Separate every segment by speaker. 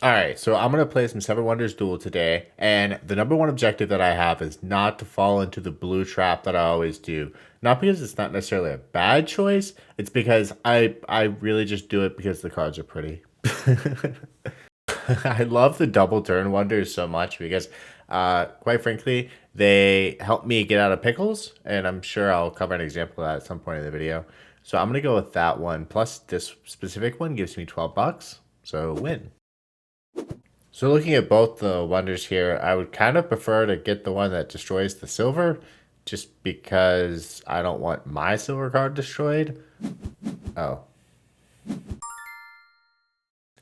Speaker 1: All right, so I'm gonna play some Seven Wonders Duel today, and the number one objective that I have is not to fall into the blue trap that I always do. Not because it's not necessarily a bad choice, it's because I really just do it because the cards are pretty. I love the double turn wonders so much because, quite frankly, they help me get out of pickles, and I'm sure I'll cover an example of that at some point in the video. So I'm gonna go with that one. Plus, this specific one gives me 12 bucks, so win. So looking at both the wonders here, I would kind of prefer to get the one that destroys the silver, just because I don't want my silver card destroyed. Oh.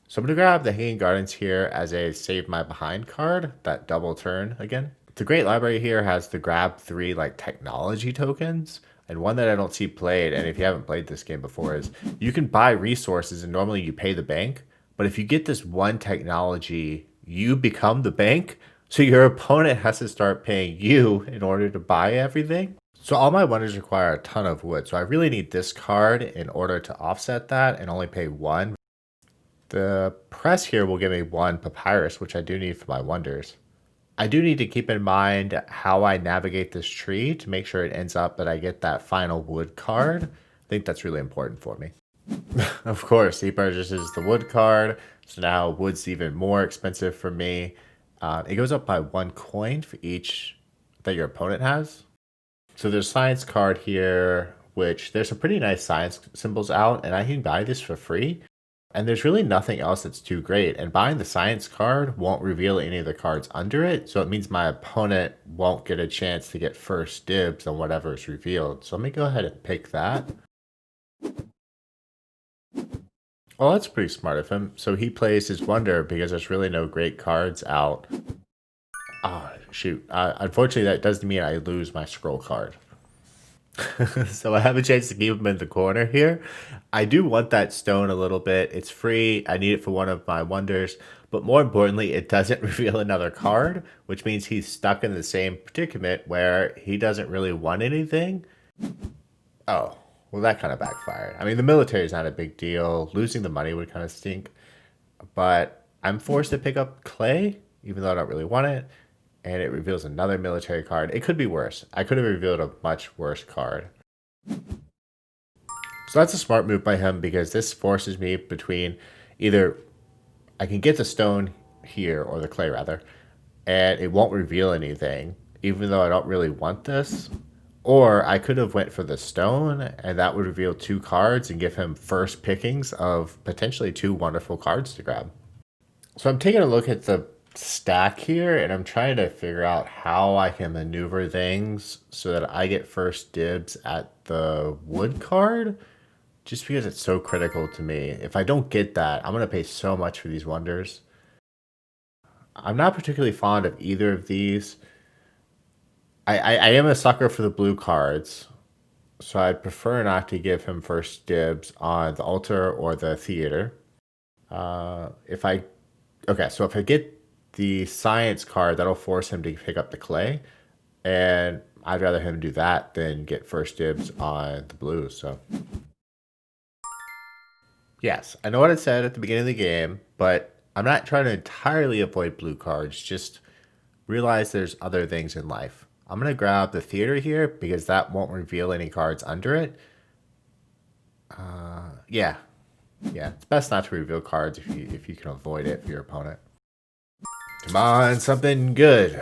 Speaker 1: So I'm going to grab the Hanging Gardens here as a Save My Behind card, that double turn again. The Great Library here has the grab 3 like technology tokens, and one that I don't see played, and if you haven't played this game before, is you can buy resources and normally you pay the bank, but if you get this one technology, you become the bank, so your opponent has to start paying you in order to buy everything. So all my wonders require a ton of wood, so I really need this card in order to offset that and only pay 1. The press here will give me 1 papyrus, which I do need for my wonders. I do need to keep in mind how I navigate this tree to make sure it ends up that I get that final wood card. I think that's really important for me. Of course, he purchases the wood card, so now wood's even more expensive for me. It goes up by 1 coin for each that your opponent has. So there's science card here, which there's some pretty nice science symbols out, and I can buy this for free. And there's really nothing else that's too great. And buying the science card won't reveal any of the cards under it. So it means my opponent won't get a chance to get first dibs on whatever is revealed. So let me go ahead and pick that. Well, that's pretty smart of him. So he plays his wonder because there's really no great cards out. Ah, oh, shoot. Unfortunately, that does mean I lose my scroll card. So I have a chance to keep him in the corner here. I do want that stone a little bit. It's free. I need it for one of my wonders. But more importantly, it doesn't reveal another card, which means he's stuck in the same predicament where he doesn't really want anything. Oh, well, that kind of backfired. I mean, the military is not a big deal. Losing the money would kind of stink. But I'm forced to pick up clay, even though I don't really want it. And it reveals another military card. It could be worse. I could have revealed a much worse card. So that's a smart move by him because this forces me between either I can get the stone here, or the clay rather, and it won't reveal anything, even though I don't really want this. Or I could have went for the stone, and that would reveal 2 cards and give him first pickings of potentially 2 wonderful cards to grab. So I'm taking a look at the stack here, and I'm trying to figure out how I can maneuver things so that I get first dibs at the wood card, just because it's so critical to me. If I don't get that, I'm going to pay so much for these wonders. I'm not particularly fond of either of these. I am a sucker for the blue cards, so I'd prefer not to give him first dibs on the altar or the theater. If I Okay, so if I get the science card, that'll force him to pick up the clay, and I'd rather him do that than get first dibs on the blues. So yes, I know what I said at the beginning of the game, but I'm not trying to entirely avoid blue cards. Just realize there's other things in life. I'm gonna grab the theater here because that won't reveal any cards under it. Yeah, yeah, it's best not to reveal cards if you can avoid it for your opponent. Come on, something good.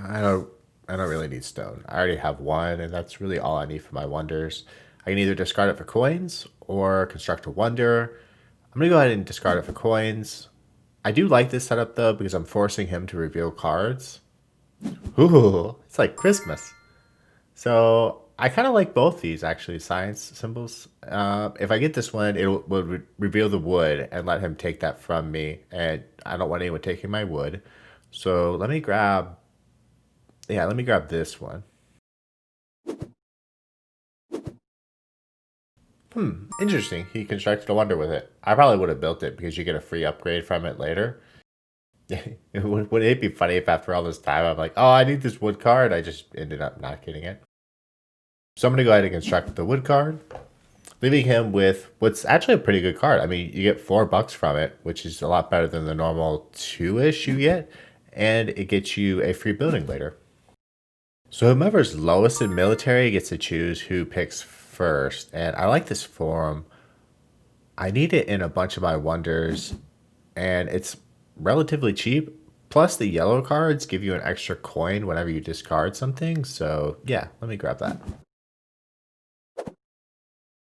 Speaker 1: I don't I don't really need stone. I already have 1, and that's really all I need for my wonders. I can either discard it for coins or construct a wonder. I'm gonna go ahead and discard it for coins. I do like this setup though because I'm forcing him to reveal cards. Ooh, it's like Christmas. So I kind of like both these actually, science symbols. If I get this one, it will reveal the wood and let him take that from me, and I don't want anyone taking my wood. So let me grab this one. Interesting. He constructed a wonder with it. I probably would have built it because you get a free upgrade from it later. Would it be funny if after all this time I'm like, oh, I need this wood card? I just ended up not getting it. So I'm going to go ahead and construct the wood card. leaving him with what's actually a pretty good card. I mean, you get $4 from it, which is a lot better than the normal two-ish you get, and it gets you a free building later. So whomever's lowest in military gets to choose who picks first, and I like this form. I need it in a bunch of my wonders, and it's relatively cheap. Plus, the yellow cards give you an extra coin whenever you discard something. So, yeah, let me grab that.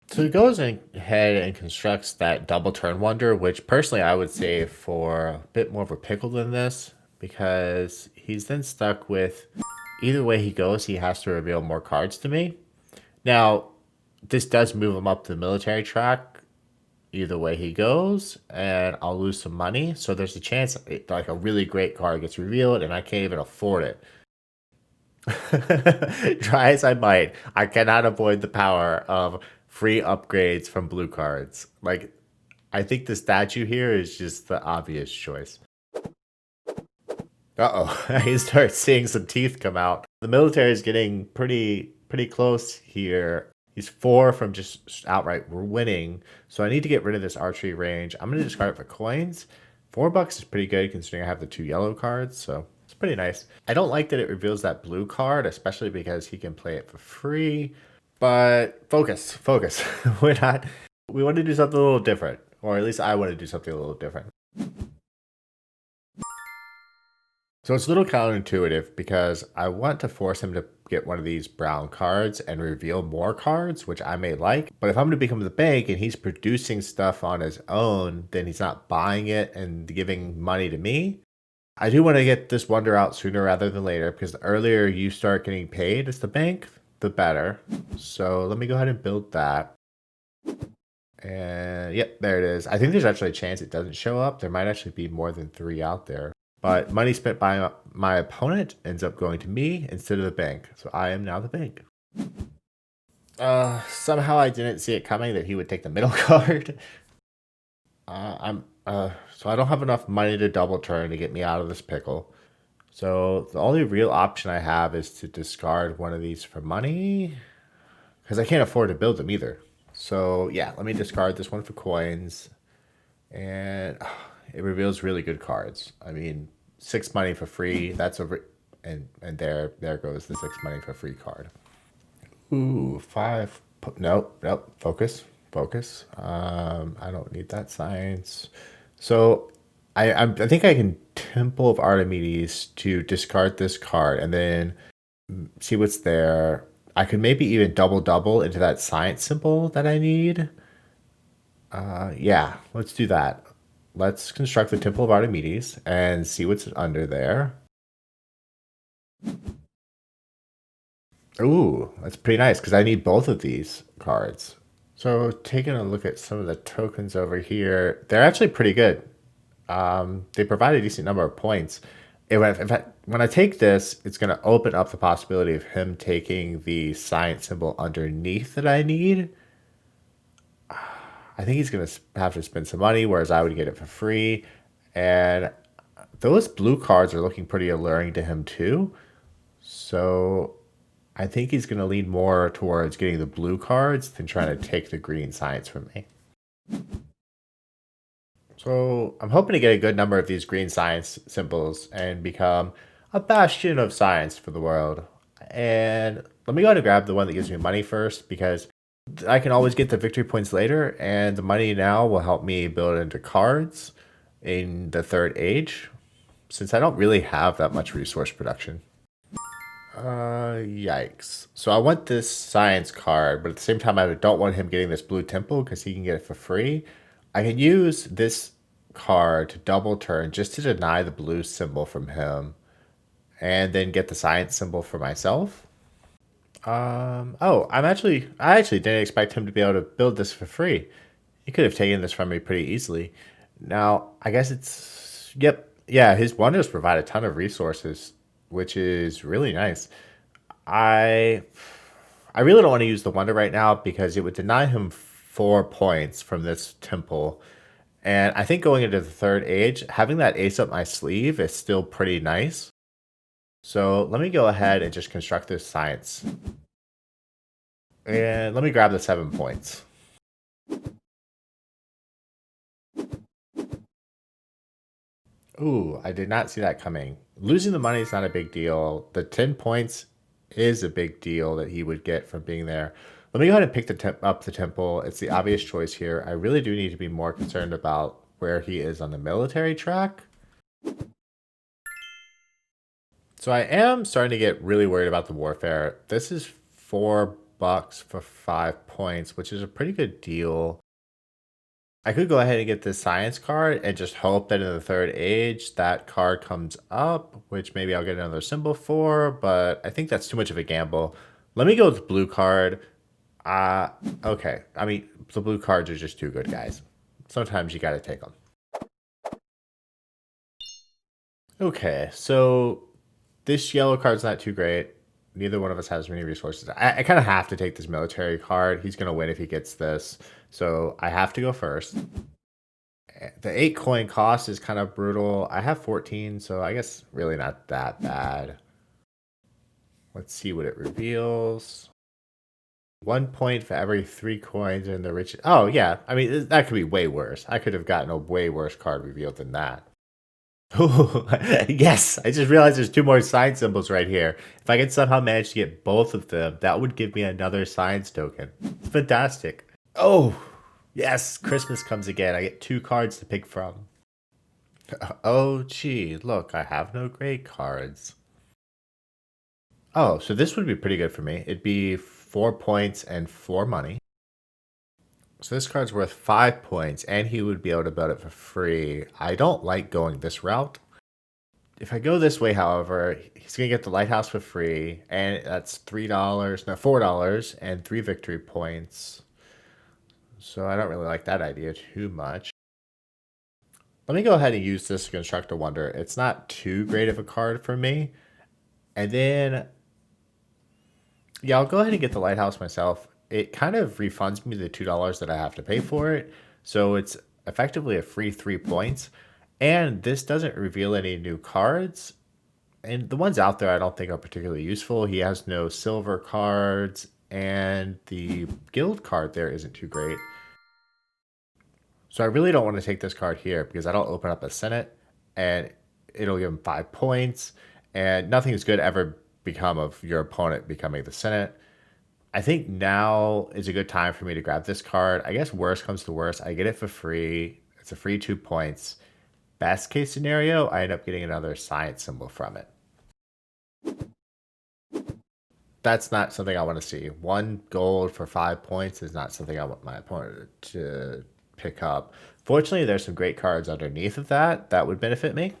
Speaker 1: So he goes ahead and constructs that double turn wonder, which personally I would say for a bit more of a pickle than this, because he's then stuck with either way he goes, he has to reveal more cards to me. Now, this does move him up the military track either way he goes, and I'll lose some money. So there's a chance like a really great card gets revealed, and I can't even afford it. Try as I might, I cannot avoid the power of free upgrades from blue cards. Like, I think the statue here is just the obvious choice. Uh-oh, I start seeing some teeth come out. The military is getting pretty close here. He's 4 from just outright winning, so I need to get rid of this archery range. I'm going to discard it for coins. $4 is pretty good considering I have the 2 yellow cards, so it's pretty nice. I don't like that it reveals that blue card, especially because he can play it for free. But focus. We want to do something a little different, or at least I want to do something a little different. So it's a little counterintuitive because I want to force him to get one of these brown cards and reveal more cards, which I may like. But if I'm going to become the bank and he's producing stuff on his own, then he's not buying it and giving money to me. I do want to get this wonder out sooner rather than later because the earlier you start getting paid as the bank, the better. So let me go ahead and build that. And yep, there it is. I think there's actually a chance it doesn't show up. There might actually be more than 3 out there. But money spent by my opponent ends up going to me instead of the bank. So I am now the bank. Somehow I didn't see it coming that he would take the middle card. So I don't have enough money to double turn to get me out of this pickle. So the only real option I have is to discard one of these for money because I can't afford to build them either. So yeah, let me discard this one for coins, and it reveals really good cards. I mean, 6 money for free. That's a and there goes the 6 money for free card. Ooh, 5. Nope. Focus. I don't need that science. So I think I can Temple of Artemis to discard this card and then see what's there. I could maybe even double into that science symbol that I need. Yeah, let's do that. Let's construct the Temple of Artemis and see what's under there. Ooh, that's pretty nice because I need both of these cards. So taking a look at some of the tokens over here, they're actually pretty good. They provide a decent number of points. When I take this, it's going to open up the possibility of him taking the science symbol underneath that I need. I think he's going to have to spend some money, whereas I would get it for free. And those blue cards are looking pretty alluring to him too. So I think he's going to lean more towards getting the blue cards than trying to take the green science from me. So I'm hoping to get a good number of these green science symbols and become a bastion of science for the world. And let me go ahead and grab the one that gives me money first because I can always get the victory points later, and the money now will help me build into cards in the third age, since I don't really have that much resource production. Yikes. So I want this science card, but at the same time, I don't want him getting this blue temple because he can get it for free. I can use this card to double turn just to deny the blue symbol from him and then get the science symbol for myself. I actually didn't expect him to be able to build this for free. He could have taken this from me pretty easily. Now, I guess yep, yeah, his wonders provide a ton of resources, which is really nice. I, I really don't want to use the wonder right now because it would deny him 4 points from this temple. And I think going into the third age, having that ace up my sleeve is still pretty nice. So let me go ahead and just construct this science. And let me grab the 7 points. Ooh, I did not see that coming. Losing the money is not a big deal. The 10 points is a big deal that he would get from being there. Let me go ahead and pick up the temple. It's the obvious choice here. I really do need to be more concerned about where he is on the military track. So I am starting to get really worried about the warfare. This is $4 for 5 points, which is a pretty good deal. I could go ahead and get this science card and just hope that in the third age that card comes up, which maybe I'll get another symbol for, but I think that's too much of a gamble. Let me go with the blue card. Uh, okay. I mean, the blue cards are just too good, guys. Sometimes you gotta take them. Okay, so this yellow card's not too great. Neither one of us has many resources. I kind of have to take this military card. He's gonna win if he gets this. So I have to go first. The 8 coin cost is kind of brutal. I have 14, so I guess really not that bad. Let's see what it reveals. 1 point for every 3 coins in the rich. Oh, yeah. I mean, that could be way worse. I could have gotten a way worse card revealed than that. Oh, yes. I just realized there's 2 more sign symbols right here. If I could somehow manage to get both of them, that would give me another science token. It's fantastic. Oh, yes. Christmas comes again. I get 2 cards to pick from. Oh, gee. Look, I have no gray cards. Oh, so this would be pretty good for me. It'd be 4 points and 4 money. So this card's worth 5 points, and he would be able to build it for free. I don't like going this route. If I go this way, however, he's gonna get the lighthouse for free, and that's $3, no, $4, and 3 victory points. So I don't really like that idea too much. Let me go ahead and use this to construct a wonder. It's not too great of a card for me. And then, yeah, I'll go ahead and get the lighthouse myself. It kind of refunds me the $2 that I have to pay for it. So it's effectively a free 3 points. And this doesn't reveal any new cards. And the ones out there I don't think are particularly useful. He has no silver cards, and the guild card there isn't too great. So I really don't want to take this card here because I don't open up a Senate and it'll give him 5 points. And nothing's good ever become of your opponent becoming the Senate. I think now is a good time for me to grab this card. I guess worst comes to worst. I get it for free. It's a free 2 points. Best case scenario, I end up getting another science symbol from it. That's not something I want to see. 1 gold for 5 points is not something I want my opponent to pick up. Fortunately, there's some great cards underneath of that would benefit me.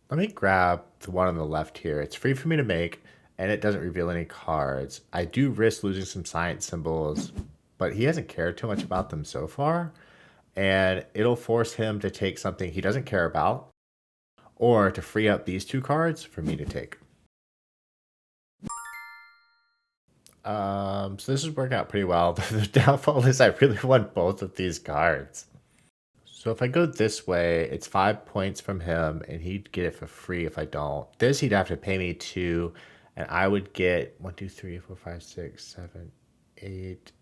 Speaker 1: Let me grab the one on the left here. It's free for me to make, and it doesn't reveal any cards. I do risk losing some science symbols, but he hasn't cared too much about them so far, and it'll force him to take something he doesn't care about, or to free up these 2 cards for me to take. So this is working out pretty well. The downfall is I really want both of these cards. So if I go this way, it's 5 points from him, and he'd get it for free if I don't. This he'd have to pay me 2, and I would get 1, 2, 3, 4, 5, 6, 7,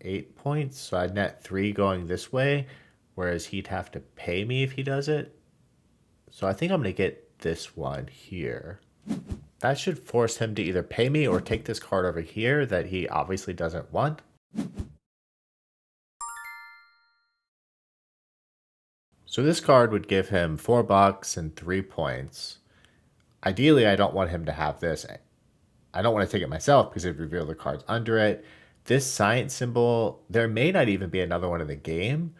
Speaker 1: 8 points. So I'd net 3 going this way, whereas he'd have to pay me if he does it. So I think I'm gonna get this one here. That should force him to either pay me or take this card over here that he obviously doesn't want. So this card would give him $4 and 3 points. Ideally, I don't want him to have this. I don't want to take it myself because it'd reveal the cards under it. This science symbol, there may not even be another one in the game.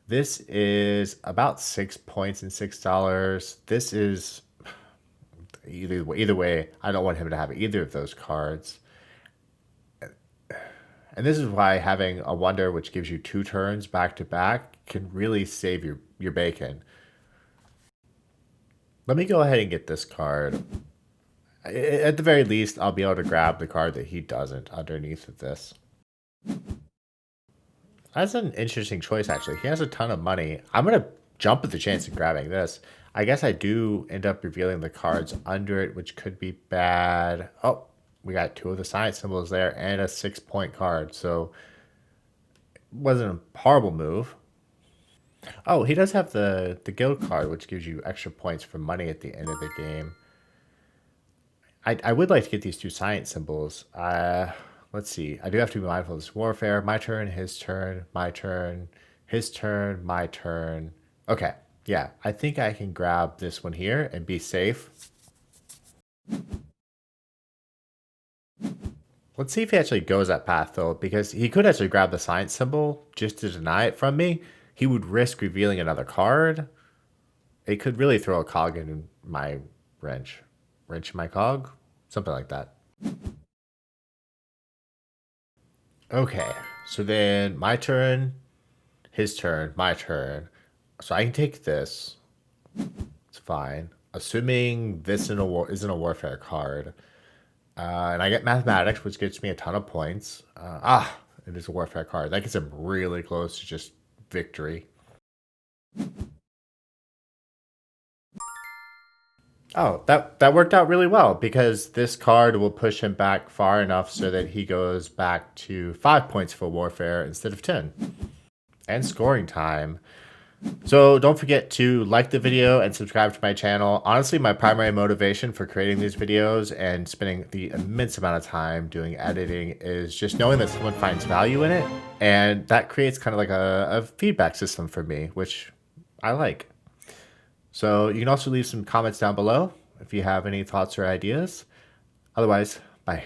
Speaker 1: This is about 6 points and $6. This is either way, I don't want him to have either of those cards. And this is why having a wonder which gives you 2 turns back to back can really save your bacon. Let me go ahead and get this card. At the very least, I'll be able to grab the card that he doesn't underneath of this. That's an interesting choice, actually. He has a ton of money. I'm going to jump at the chance of grabbing this. I guess I do end up revealing the cards under it, which could be bad. Oh, we got two of the science symbols there and a 6-point card. So it wasn't a horrible move. Oh, he does have the guild card, which gives you extra points for money at the end of the game. I would like to get these two science symbols. Let's see. I do have to be mindful of this warfare. My turn, his turn, my turn, his turn, my turn. Okay, yeah. I think I can grab this one here and be safe. Let's see if he actually goes that path, though, because he could actually grab the science symbol just to deny it from me. He would risk revealing another card. It could really throw a cog in my wrench. Wrench in my cog? Something like that. Okay, so then my turn, his turn, my turn. So I can take this. It's fine. Assuming this isn't a warfare card. And I get mathematics, which gets me a ton of points. It is a warfare card. That gets him really close to just victory. Oh, that worked out really well because this card will push him back far enough so that he goes back to 5 points for warfare instead of 10. And scoring time. So don't forget to like the video and subscribe to my channel. Honestly, my primary motivation for creating these videos and spending the immense amount of time doing editing is just knowing that someone finds value in it. And that creates kind of like a feedback system for me, which I like. So you can also leave some comments down below if you have any thoughts or ideas. Otherwise, bye.